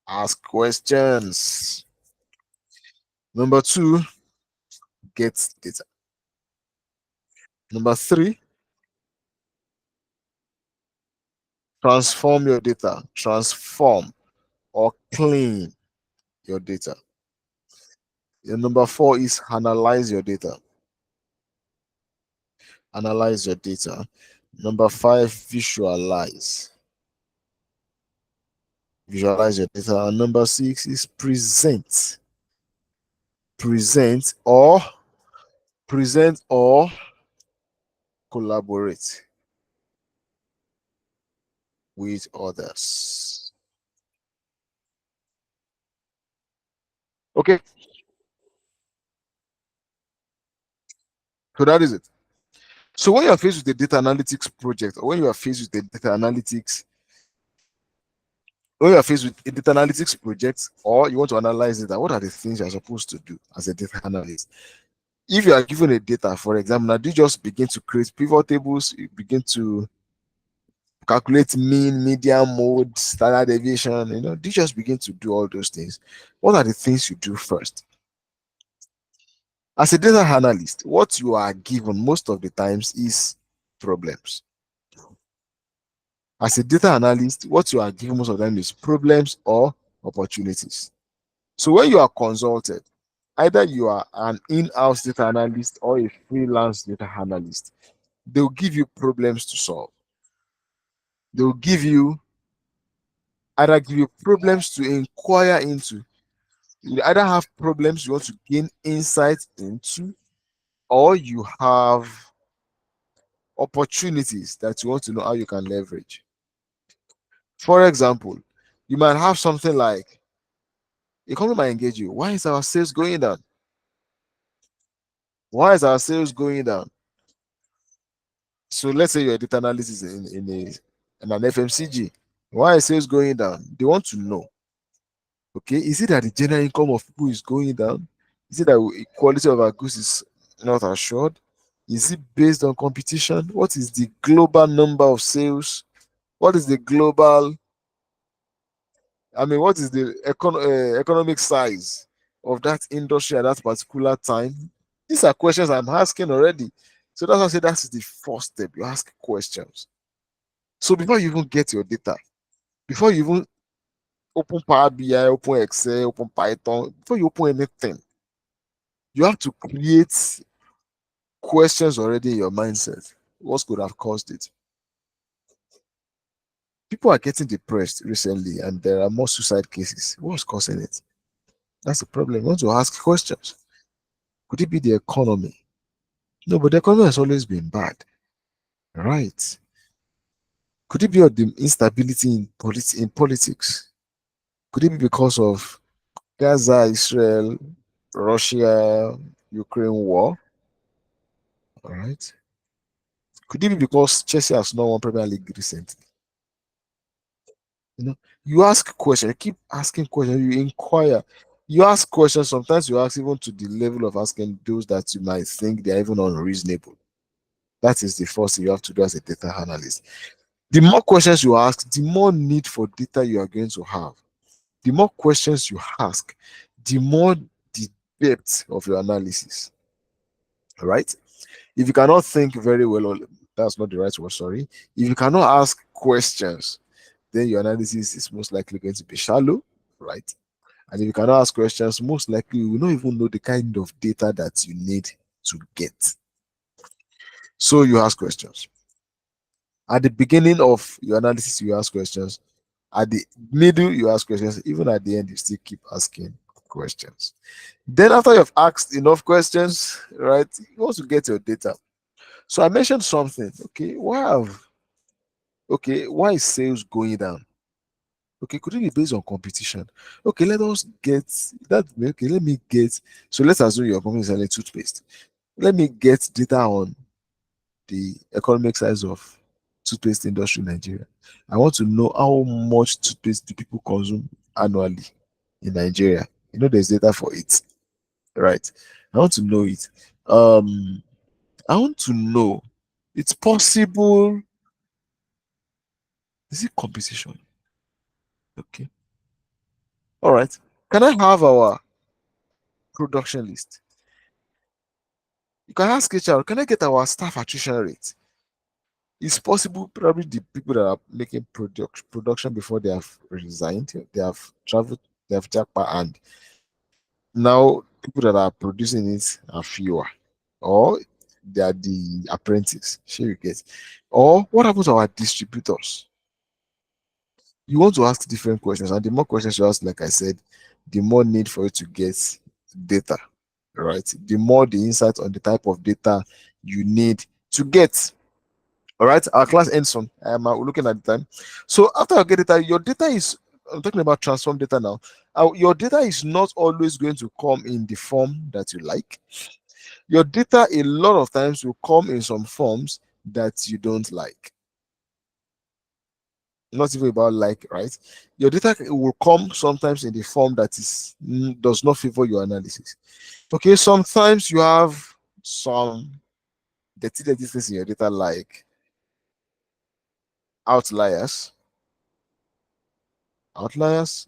Ask questions. Number 2, get data. Number 3, transform your data. Transform or clean your data. And number 4 is analyze your data. Analyze your data. Number 5, visualize. Visualize your data. And number 6 is present. Present or collaborate. with others. Okay, so that is it. So when you are faced with a data analytics project, or when you are faced with a data analytics, when you are faced with a data analytics project, or you want to analyze data, what are the things you are supposed to do as a data analyst? If you are given a data, for example, now do you just begin to create pivot tables, you begin to calculate mean, median, mode, standard deviation, do you just begin to do all those things? What are the things you do first? As a data analyst, what you are given most of the times is problems. As a data analyst, what you are given most of the time is problems or opportunities. So when you are consulted, either you are an in-house data analyst or a freelance data analyst, they'll give you problems to solve. They'll either give you problems to inquire into. You either have problems you want to gain insight into, or you have opportunities that you want to know how you can leverage. For example, you might have something like a company might engage you. Why is our sales going down? Why is our sales going down? So let's say you're a data analyst in an FMCG. Why is sales going down? They want to know. Okay, is it that the general income of people is going down? Is it that quality of our goods is not assured? Is it based on competition? What is the global number of sales? What is the global, what is the economic size of that industry at that particular time? These are questions I'm asking already. So that's why I say that's the first step. You ask questions. So before you even get your data, before you even open Power BI, open Excel, open Python, before you open anything, you have to create questions already in your mindset. What could have caused it? People are getting depressed recently, and there are more suicide cases. What's causing it? That's the problem. You want to ask questions. Could it be the economy? No, but the economy has always been bad, right? Could it be the instability in politics? Could it be because of Gaza, Israel, Russia, Ukraine war? All right. Could it be because Chelsea has not won Premier League recently? You ask questions, you keep asking questions, you inquire, you ask questions. Sometimes you ask even to the level of asking those that you might think they are even unreasonable. That is the first thing you have to do as a data analyst. The more questions you ask, the more need for data you are going to have. The more questions you ask, the more the depth of your analysis. All right. If you cannot think very well, or that's not the right word, sorry. If you cannot ask questions, then your analysis is most likely going to be shallow, right? And if you cannot ask questions, most likely you will not even know the kind of data that you need to get. So you ask questions. At the beginning of your analysis, you ask questions. At the middle, you ask questions. Even at the end, you still keep asking questions. Then after you've asked enough questions, right, you want to get your data. So I mentioned something. Why is sales going down? Okay, could it be based on competition? Okay, let us get that. Okay, let me get. So let's assume your company is selling toothpaste. Let me get data on the economic size of toothpaste industry in Nigeria. I want to know how much toothpaste do people consume annually in Nigeria. There's data for it, right? I want to know it. I want to know. It's possible. Is it competition? Okay. All right. Can I have our production list? You can ask HR, can I get our staff attrition rate? It's possible, probably the people that are making production before they have resigned, they have traveled, they have jackpot, and now people that are producing it are fewer, or they are the apprentice. Sure, you get. Or what happens to our distributors? You want to ask different questions, and the more questions you ask, like I said, the more need for you to get data, right? The more the insight on the type of data you need to get. All right, our class ends soon. We're looking at the time. So after you get data, your data is, I'm talking about transform data now. Your data is not always going to come in the form that you like. Your data a lot of times will come in some forms that you don't like. Not even about like, right? Your data will come sometimes in the form that is does not favor your analysis. Okay, sometimes you have some dirty things in your data like outliers.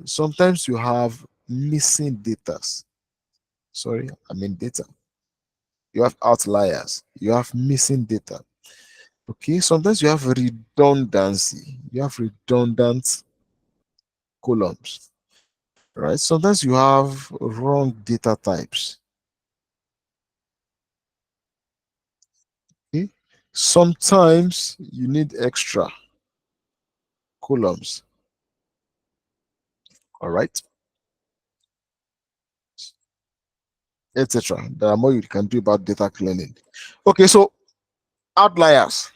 Sometimes you have missing data. Sorry, I mean data. You have outliers, you have missing data. Okay, sometimes you have redundancy, you have redundant columns, right? Sometimes you have wrong data types. Okay, sometimes you need extra columns. All right, etc. There are more you can do about data cleaning. Okay, so outliers.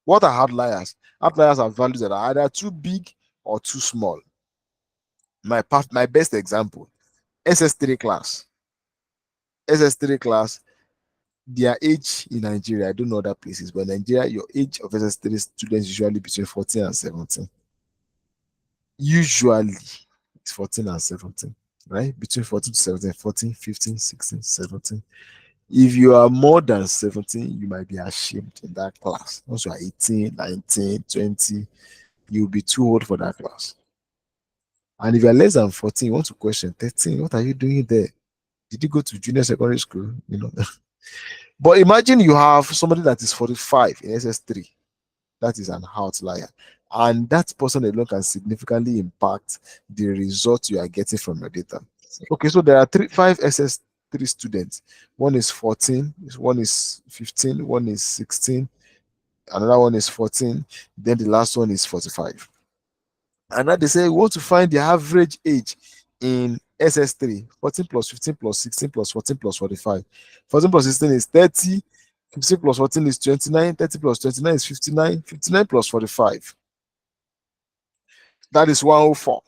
What are outliers? Outliers are values that are either too big or too small. My best example, SS3 class. SS3 class, their age in Nigeria, I don't know other places, but in Nigeria, your age of SS3 students usually between 14 and 17. Usually, it's 14 and 17, right? Between 14 to 17, 14, 15, 16, 17. If you are more than 17, you might be ashamed in that class. Once you are 18, 19, 20, you'll be too old for that class. And if you're less than 14, you want to question 13, what are you doing there? Did you go to junior secondary school? You know. But imagine you have somebody that is 45 in SS3. That is an outlier. And that person alone can significantly impact the results you are getting from your data. Okay, so there are five SS3 students. One is 14, one is 15, one is 16, another one is 14, then the last one is 45. And now they say we want to find the average age in SS3. 14 plus 15 plus 16 plus 14 plus 45. 14 plus 16 is 30. 15 plus 14 is 29. 30 plus 29 is 59. 59 plus 45. That is 104.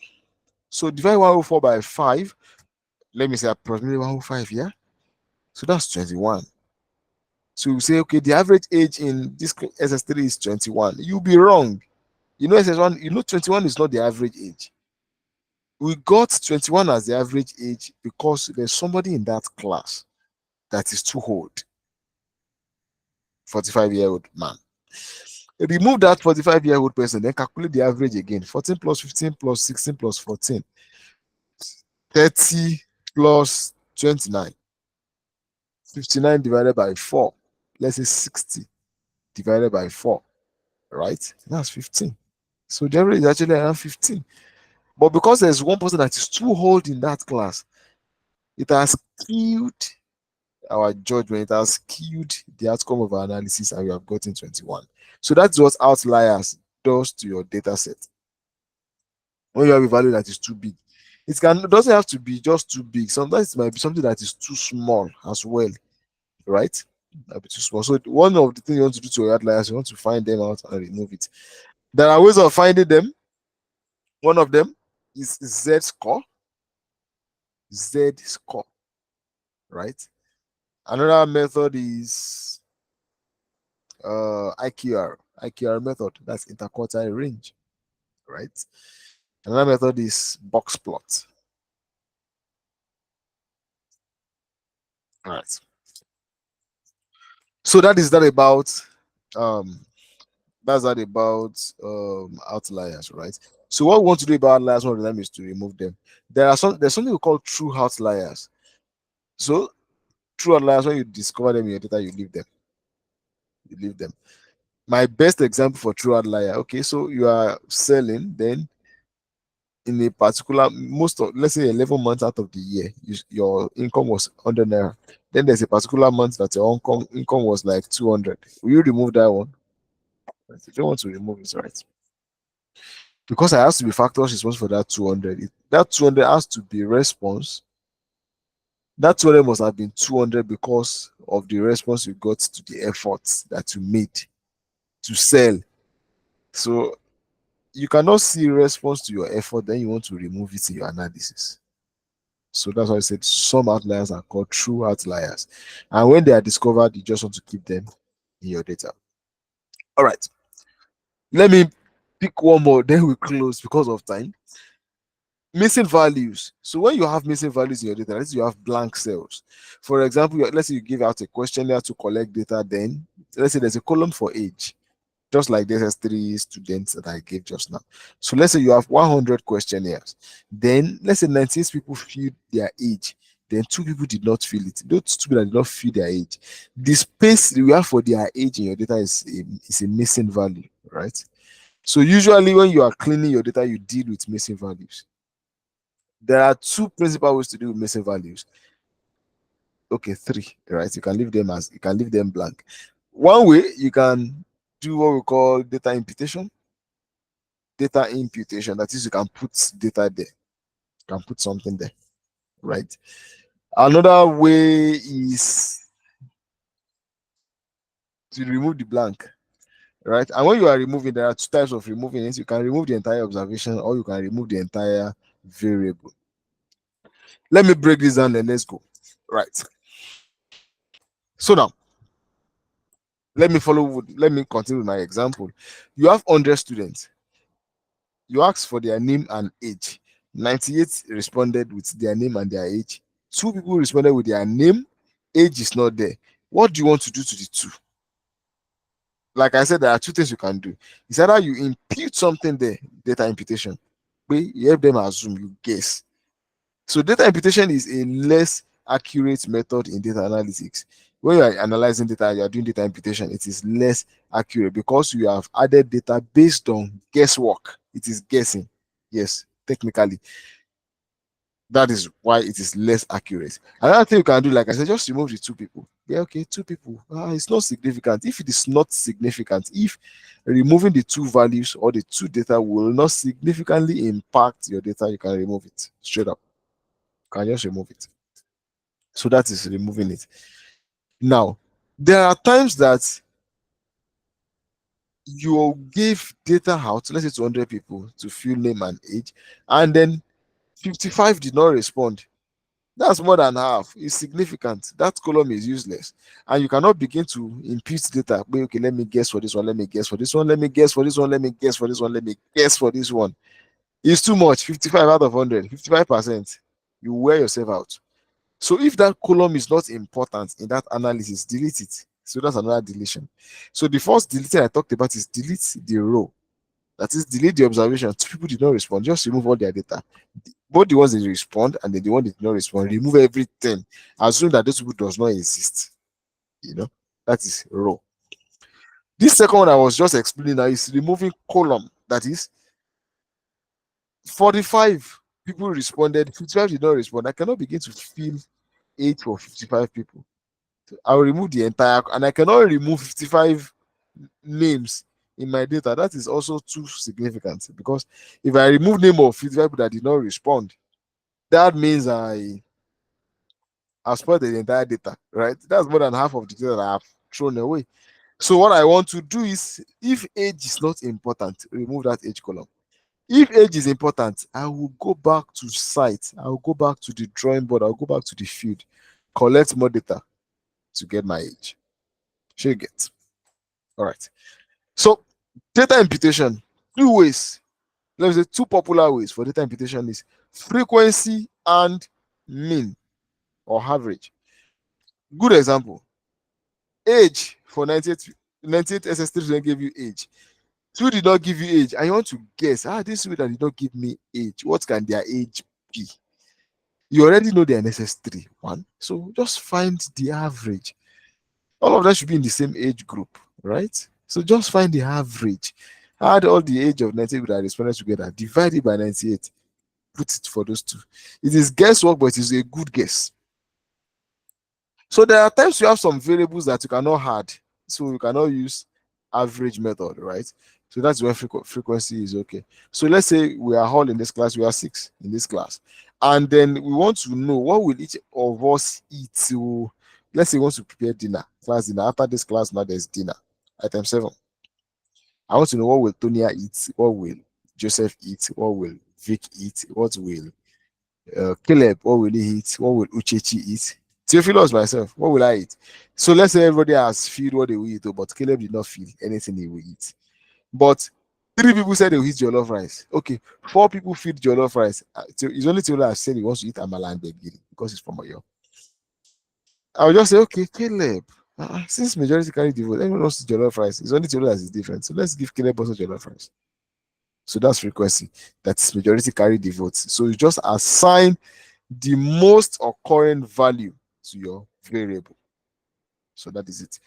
So divide 104 by 5. Let me say approximately 105, yeah? So that's 21. So you say, okay, the average age in this SS3 is 21. You'll be wrong. You know, SS1, you know, 21 is not the average age. We got 21 as the average age because there's somebody in that class that is too old. 45-year-old man. Remove that 45-year-old person, then calculate the average again. 14 plus 15 plus 16 plus 14. 30 plus 29. 59 divided by 4. Let's say 60 divided by 4. Right? That's 15. So the average is actually around 15. But because there's one person that is too old in that class, it has skewed our judgment, it has skewed the outcome of our analysis, and we have gotten 21. So that's what outliers does to your data set. When you have a value that is too big, it doesn't have to be just too big. Sometimes it might be something that is too small as well, right? Might be too small. So one of the things you want to do to your outliers, you want to find them out and remove it. There are ways of finding them. One of them is Z score. Z score, right? Another method is IQR method. That's interquartile range, right? Another method is box plot. All right. So that is that about outliers, right? So what we want to do about outliers one of them is to remove them. There's something we call true outliers. So true outliers, when you discover them in your data, you leave them. You leave them. My best example for true outlier. Okay, so you are selling, then in a particular let's say 11 months out of the year, your income was 100 naira. Then there's a particular month that your income was like 200. Will you remove that one? You don't want to remove it, right? Because it has to be factors responsible for that 200. That 200 has to be response. That 200 must have been 200 because of the response you got to the efforts that you made. to sell. So you cannot see response to your effort, then you want to remove it in your analysis. So that's why I said some outliers are called true outliers. And when they are discovered, you just want to keep them in your data. All right. Let me pick one more, then we close because of time. Missing values. So when you have missing values in your data, let's say you have blank cells. For example, let's say you give out a questionnaire to collect data, then let's say there's a column for age, just like this has 3 students that I gave just now. So let's say you have 100 questionnaires. Then let's say 98 people filled their age. Then 2 people did not fill it. Those 2 people that did not fill their age. The space you have for their age in your data is a missing value, right? So usually when you are cleaning your data, you deal with missing values. There are 2 principal ways to deal with missing values. Okay, 3, right? You can leave them blank. One way you can do what we call data imputation. Data imputation, that is, you can put data there. You can put something there, right? Another way is to remove the blank, right? And when you are removing, there are 2 types of removing it. You can remove the entire observation, or you can remove the entire variable. Let me break this down and let's go. Right. So now, let me continue with my example. You have 100 students. You ask for their name and age. 98 responded with their name and their age. 2 people responded with their name. Age is not there. What do you want to do to the 2? Like I said, there are 2 things you can do. It's either you impute something there, data imputation. You help them assume, you guess. So data imputation is a less accurate method in data analytics. When you are analyzing data, you are doing data imputation, it is less accurate because you have added data based on guesswork. It is guessing. Yes, technically. That is why it is less accurate. Another thing you can do, like I said, just remove the 2 people. Yeah, okay, 2 people. It's not significant. If it is not significant, if removing the 2 values or the 2 data will not significantly impact your data, you can remove it straight up. You can just remove it. So that is removing it. Now, there are times that you give data out, let's say to 100 people to fill name and age, and then 55 did not respond. That's more than half. It's significant. That column is useless. And you cannot begin to impute data. Okay, let me guess for this one, let me guess for this one, let me guess for this one, let me guess for this one, let me guess for this one. It's too much. 55 out of 100, 55%. You wear yourself out. So if that column is not important in that analysis, delete it. So that's another deletion. So the first deleting I talked about is delete the row. That is, delete the observation. 2 people did not respond. Just remove all their data. Both the ones that respond and then the one that did not respond. Remove everything. Assume that those people does not exist. That is row. This second one I was just explaining now is removing column. That is, 45 people responded, 55 did not respond. I cannot begin to fill 8 for 55 people. So I will remove the entire, and I cannot remove 55 names in my data. That is also too significant, because if I remove name of 55 people that did not respond, that means I spoiled the entire data, right? That's more than half of the data that I have thrown away. So what I want to do is, if age is not important, remove that age column. If age is important, I will go back to site. I will go back to the drawing board. I'll go back to the field, collect more data to get my age. Should you get? All right. So data imputation, 2 ways. Let me say 2 popular ways for data imputation is frequency and mean or average. Good example. Age for 98 SS3 gave you age. 2 did not give you age, and you want to guess, this 2 that did not give me age, what can their age be? You already know they are SS3, 1. So just find the average. All of them should be in the same age group, right? So just find the average. Add all the age of 98 that responded together, divide it by 98, put it for those 2. It is guesswork, but it is a good guess. So there are times you have some variables that you cannot add, so you cannot use average method, right? So that's when frequency is okay. So let's say we are all in this class, we are 6 in this class, and then we want to know what will each of us eat. So let's say we want to prepare dinner, class dinner. After this class, now there's dinner, item 7. I want to know what will Tonya eat, what will Joseph eat, what will Vic eat, what will Caleb, what will he eat, what will Uchechi eat. Theophilus myself, what will I eat? So let's say everybody has feed what they will eat, but Caleb did not feed anything he will eat. But 3 people said they will eat jollof rice. Okay, 4 people feed jollof rice. It's only Theola that said he wants to eat amala and gbegiri because he's from Oyo. I will just say, okay, Caleb. Since majority carry the vote, everyone wants jollof rice. It's only Theola that is different. So let's give Caleb also jollof rice. So that's frequency. That's majority carry the votes. So you just assign the most occurring value to your variable. So that is it.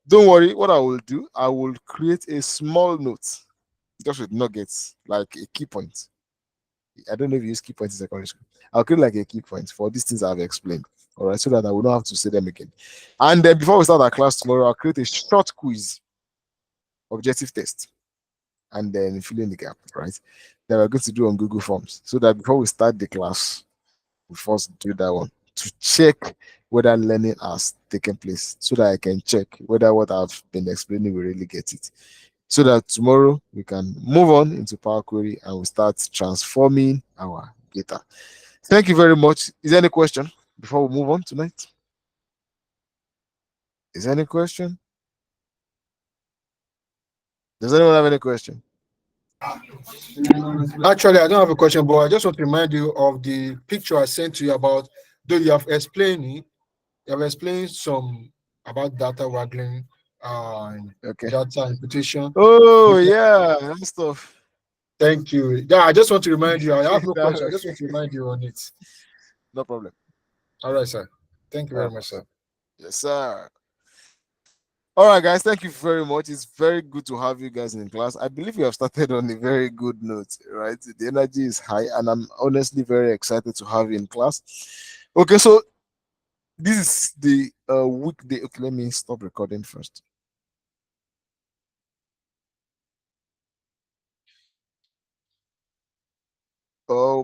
Don't worry, what I will do, I will create a small note just with nuggets, like a key point. I don't know if you use key points in secondary school. I'll create like a key point for these things I've explained. All right, so that I will not have to say them again. And then before we start our class tomorrow, I'll create a short quiz, objective test, and then fill in the gap, right? That we're going to do on Google Forms. So that before we start the class, we first do that one to check whether learning has taken place, so that I can check whether what I've been explaining will really get it. So that tomorrow we can move on into Power Query and we start transforming our data. Thank you very much. Is there any question before we move on tonight? Is there any question? Does anyone have any question? Actually, I don't have a question, but I just want to remind you of the picture I sent to you about, though you have explained it, you have explained some about data waggling, and Okay. data imputation. Oh, yeah, that stuff. Thank you. Yeah, I just want to remind you. I have no That- question. I just want to remind you on it. No problem. All right, sir. Thank you very much, sir. Yes, sir. All right, guys. Thank you very much. It's very good to have you guys in class. I believe we have started on a very good note, right? The energy is high, and I'm honestly very excited to have you in class. Okay, so this is the weekday. Okay, let me stop recording first. Oh,